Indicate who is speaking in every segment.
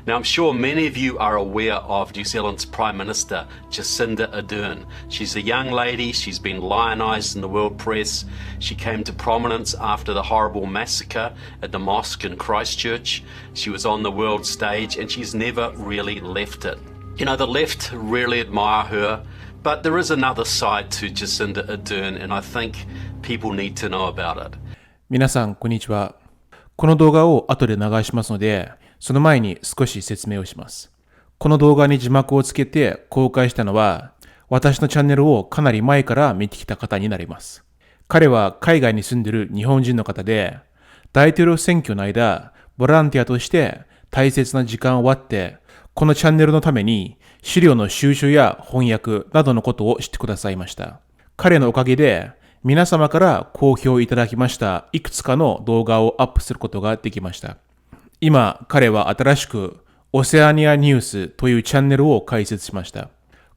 Speaker 1: Now, I'm sure many of you are aware of New Zealand's Prime Minister, Jacinda Ardern. She's a young lady, she's been lionised in the world press. She came to prominence after the horrible massacre at the mosque in Christchurch. She was on the world stage and she's never really left it. You know, the left really admire her, but there is another side to Jacinda Ardern, and I think people need to know about it.
Speaker 2: 皆さん、こんにちは。この動画を後で流しますので、その前に少し説明をします。この動画に字幕をつけて公開したのは、私のチャンネルをかなり前から見てきた方になります。彼は海外に住んでいる日本人の方で、大統領選挙の間、ボランティアとして大切な時間を割って、このチャンネルのために資料の収集や翻訳などのことをしてくださいました。彼のおかげで、皆様から好評いただきましたいくつかの動画をアップすることができました。今、彼は新しくオセアニアニュースというチャンネルを開設しました。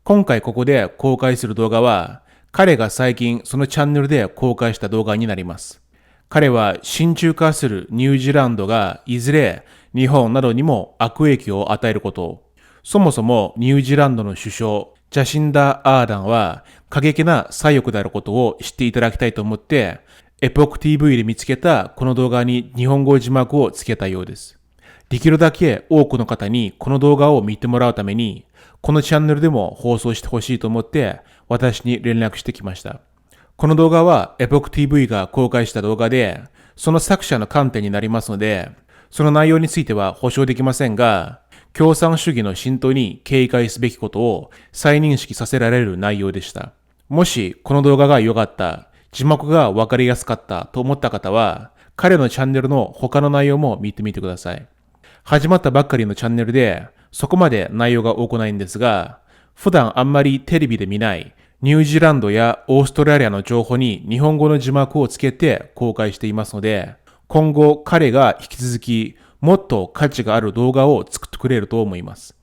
Speaker 2: 今回ここで公開する動画は、彼が最近そのチャンネルで公開した動画になります。彼は親中化するニュージーランドがいずれ日本などにも悪影響を与えることを、そもそもニュージーランドの首相、ジャシンダ・アーダンは過激な左翼であることを知っていただきたいと思って、エポック TV で見つけたこの動画に日本語字幕をつけたようです。できるだけ多くの方にこの動画を見てもらうために、このチャンネルでも放送してほしいと思って私に連絡してきました。この動画はエポック TV が公開した動画で、その作者の観点になりますので、その内容については保証できませんが、共産主義の浸透に警戒すべきことを再認識させられる内容でした。もしこの動画が良かった、字幕がわかりやすかったと思った方は、彼のチャンネルの他の内容も見てみてください。始まったばっかりのチャンネルで、そこまで内容が多くないんですが、普段あんまりテレビで見ないニュージーランドやオーストラリアの情報に日本語の字幕をつけて公開していますので、今後彼が引き続きもっと価値がある動画を作ってくれると思います。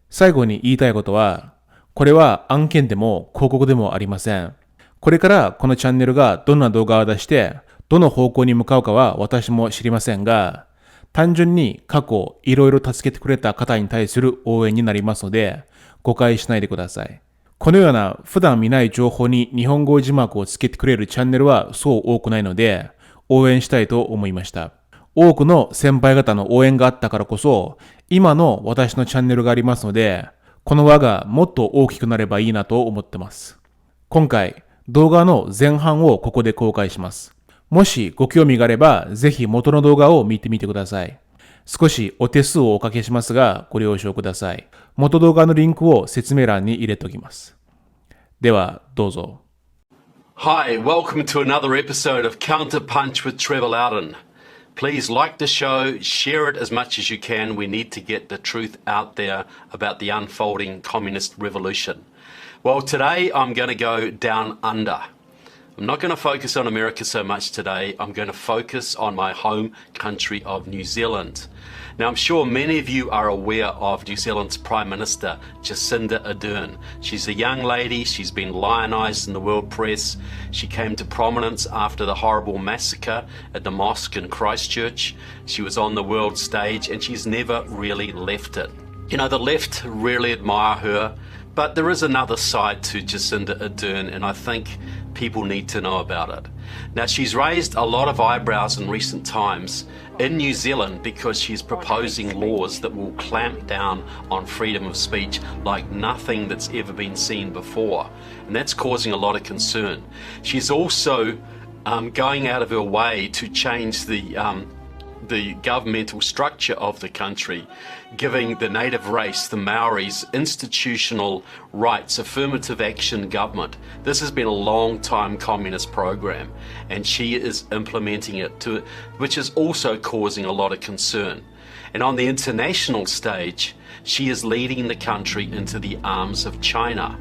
Speaker 2: 最後に言いたいことは、これは案件でも広告でもありません。これからこのチャンネルがどんな動画を出して、どの方向に向かうかは私も知りませんが、単純に過去いろいろ助けてくれた方に対する応援になりますので、誤解しないでください。このような普段見ない情報に日本語字幕をつけてくれるチャンネルはそう多くないので、応援したいと思いました。多くの先輩方の応援があったからこそ、今の私のチャンネルがありますので、この輪がもっと大きくなればいいなと思ってます。今回、動画の前半をここで公開します。もしご興味があれば、ぜひ元の動画を見てみてください。少しお手数をおかけしますが、ご了承ください。元動画のリンクを説明欄に入れておきます。では、どうぞ。
Speaker 1: Hi, welcome to another episode of Counterpunch with Trevor Loudon.Please like the show, share it as much as you can. We need to get the truth out there about the unfolding communist revolution. Well, today I'm going to go down under. I'm not going to focus on America so much today. I'm going to focus on my home country of New Zealand. Now, I'm sure many of you are aware of New Zealand's Prime Minister, Jacinda Ardern. She's a young lady, she's been lionised in the world press. She came to prominence after the horrible massacre at the mosque in Christchurch. She was on the world stage and she's never really left it. You know, the left really admire her, but there is another side to Jacinda Ardern, and I think people need to know about it. Now, she's raised a lot of eyebrows in recent times in New Zealand because she's proposing laws that will clamp down on freedom of speech like nothing that's ever been seen before, and that's causing a lot of concern. She's also going out of her way to change the governmental structure of the country, giving the native race, the Maoris, institutional rights, affirmative action government. This has been a long time communist program, and she is implementing it, which is also causing a lot of concern. And on the international stage, she is leading the country into the arms of China.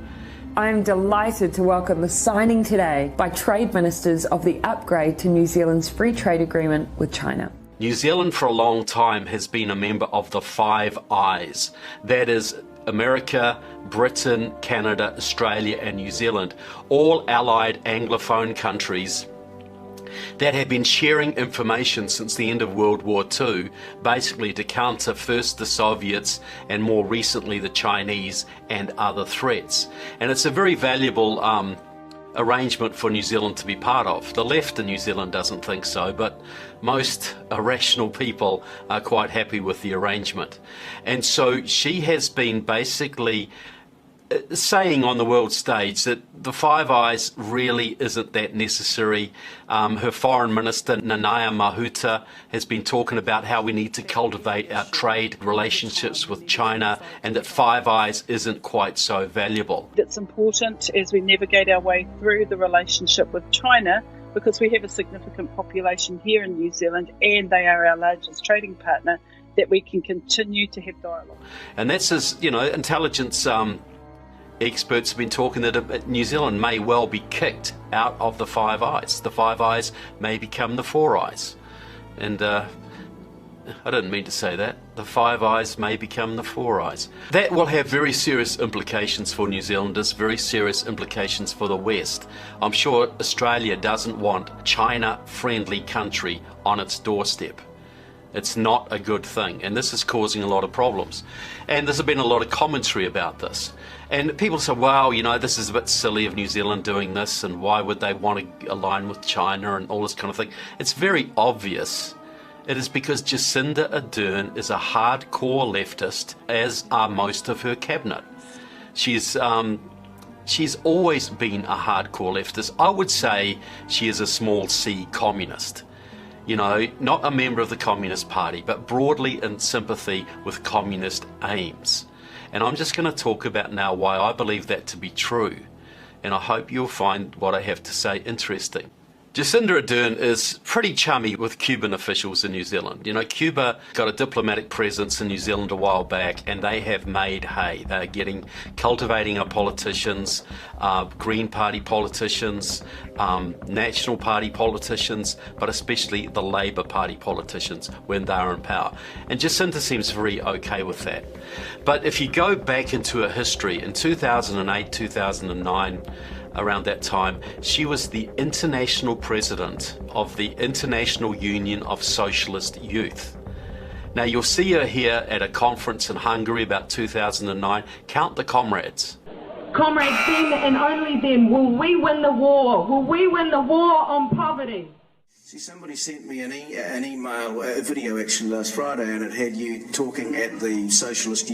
Speaker 3: I'm delighted to welcome the signing today by trade ministers of the upgrade to New Zealand's free trade agreement with China.
Speaker 1: New Zealand for a long time has been a member of the Five Eyes. That is America, Britain, Canada, Australia and New Zealand, all allied Anglophone countries that have been sharing information since the end of World War II, basically to counter first the Soviets and more recently the Chinese and other threats. And it's a very valuable arrangement for New Zealand to be part of. The left in New Zealand doesn't think so, but most rational people are quite happy with the arrangement. And so she has been basically saying on the world stage that the Five Eyes really isn't that necessary. Her foreign minister, Nanaia Mahuta, has been talking about how we need to cultivate our trade relationships with China and that Five Eyes isn't quite so valuable.
Speaker 4: It's important as we navigate our way through the relationship with China, because we have a significant population here in New Zealand and they are our largest trading partner, that we can continue to have dialogue.
Speaker 1: And that's as, intelligence experts have been talking that New Zealand may well be kicked out of the Five Eyes. The Five Eyes may become the Four Eyes. And I didn't mean to say that. The Five Eyes may become the Four Eyes. That will have very serious implications for New Zealanders, very serious implications for the West. I'm sure Australia doesn't want a China-friendly country on its doorstep. It's not a good thing, and this is causing a lot of problems. And there's been a lot of commentary about this. And people say, wow, this is a bit silly of New Zealand doing this, and why would they want to align with China and all this kind of thing. It's very obvious. It is because Jacinda Ardern is a hardcore leftist, as are most of her cabinet. She's always been a hardcore leftist. I would say she is a small c communist. Not a member of the Communist Party, but broadly in sympathy with communist aims. And I'm just going to talk about now why I believe that to be true. And I hope you'll find what I have to say interesting. Jacinda Ardern is pretty chummy with Cuban officials in New Zealand. Cuba got a diplomatic presence in New Zealand a while back, and they have made hay. They're cultivating our politicians, Green Party politicians, National Party politicians, but especially the Labour Party politicians when they're in power. And Jacinda seems very okay with that. But if you go back into her history, in 2008, 2009, around that time, she was the international president of the International Union of Socialist Youth. Now you'll see her here at a conference in Hungary about 2009. Count the comrades.
Speaker 5: Comrades, then and only then will we win the war. Will we win the war on poverty?
Speaker 6: See, somebody sent me an email, a video actually last Friday, and it had you talking at the Socialist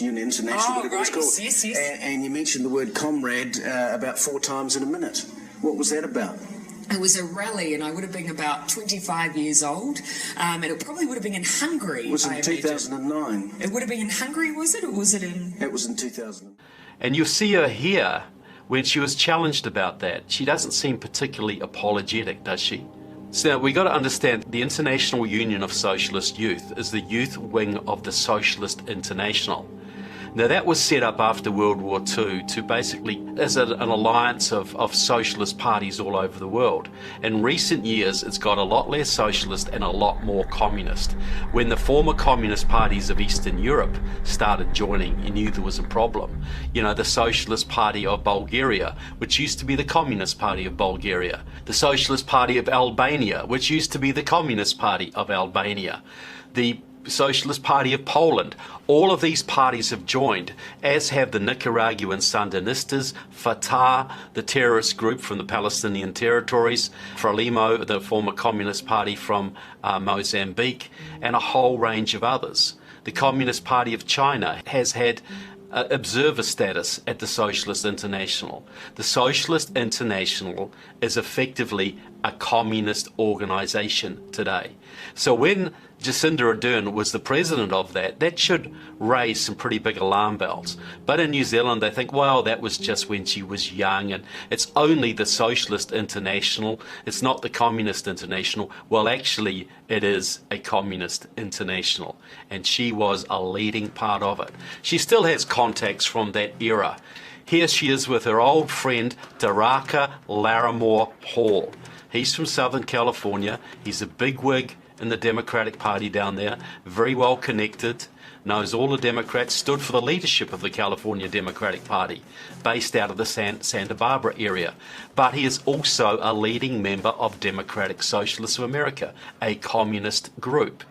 Speaker 6: Union International, whatever it was called.
Speaker 7: Yes.
Speaker 6: And you mentioned the word comrade about 4 times in a minute. What was that about?
Speaker 7: It was a rally, and I would have been about 25 years old, and it probably would have been in Hungary.
Speaker 6: Was it in 2009?
Speaker 7: It would have been in Hungary, was it, or was it in...
Speaker 6: It was in 2000.
Speaker 1: And you'll see her here when she was challenged about that. She doesn't seem particularly apologetic, does she? So we got to understand the International Union of Socialist Youth is the youth wing of the Socialist International. Now that was set up after World War II to basically as an alliance of socialist parties all over the world. In recent years it's got a lot less socialist and a lot more communist. When the former communist parties of Eastern Europe started joining, you knew there was a problem. The Socialist Party of Bulgaria, which used to be the Communist Party of Bulgaria. The Socialist Party of Albania, which used to be the Communist Party of Albania. The Socialist Party of Poland. All of these parties have joined, as have the Nicaraguan Sandinistas, Fatah, the terrorist group from the Palestinian territories, Frelimo, the former Communist Party from Mozambique, and a whole range of others. The Communist Party of China has had observer status at the Socialist International. The Socialist International is effectively a communist organization today. So when Jacinda Ardern was the president of that should raise some pretty big alarm bells. But in New Zealand they think, well, that was just when she was young and it's only the Socialist International, it's not the Communist International. Well, actually it is a Communist International and she was a leading part of it. She still has contacts from that era. Here she is with her old friend Daraka Larimore Hall. He's from Southern California. He's a bigwig in the Democratic Party down there, very well connected, knows all the Democrats, stood for the leadership of the California Democratic Party, based out of the Santa Barbara area. But he is also a leading member of Democratic Socialists of America, a communist group.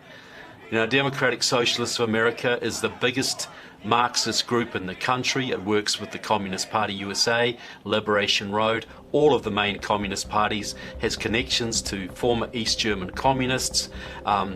Speaker 1: You know, Democratic Socialists of America is the biggest Marxist group in the country. It works with the Communist Party USA, Liberation Road, all of the main communist parties, has connections to former East German communists,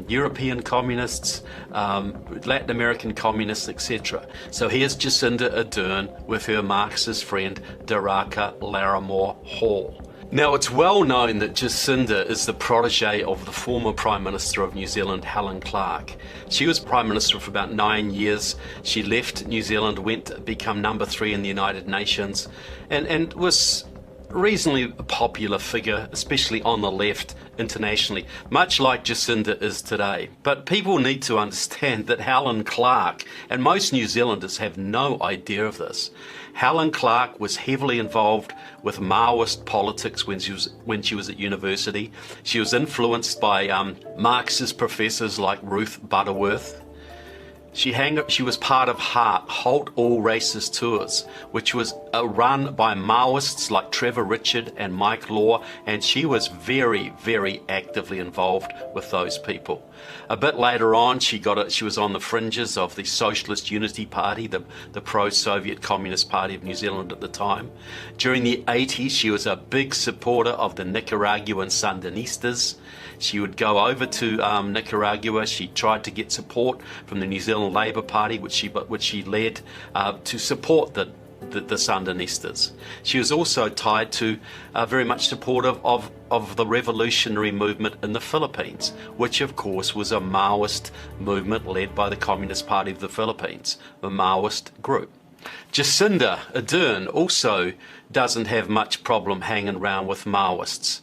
Speaker 1: European communists, Latin American communists, etc. So here's Jacinda Ardern with her Marxist friend Daraka Larimore Hall. Now, it's well known that Jacinda is the protege of the former Prime Minister of New Zealand, Helen Clark. She was Prime Minister for about 9 years. She left New Zealand, went to become number 3 in the United Nations, and was a reasonably popular figure, especially on the left internationally, much like Jacinda is today. But people need to understand that Helen Clark, and most New Zealanders have no idea of this, Helen Clark was heavily involved with Maoist politics when she was at university. She was influenced by Marxist professors like Ruth Butterworth. She was part of Halt All Races Tours, which was run by Maoists like Trevor Richard and Mike Law, and she was very, very actively involved with those people. A bit later on, she was on the fringes of the Socialist Unity Party, the pro-Soviet Communist Party of New Zealand at the time. During the 80s, she was a big supporter of the Nicaraguan Sandinistas. She would go over to Nicaragua. She tried to get support from the New Zealand Labour Party, which she led, to support the Sandinistas. She was also tied to very much supportive of the revolutionary movement in the Philippines, which of course was a Maoist movement led by the Communist Party of the Philippines, the Maoist group. Jacinda Ardern also doesn't have much problem hanging around with Maoists.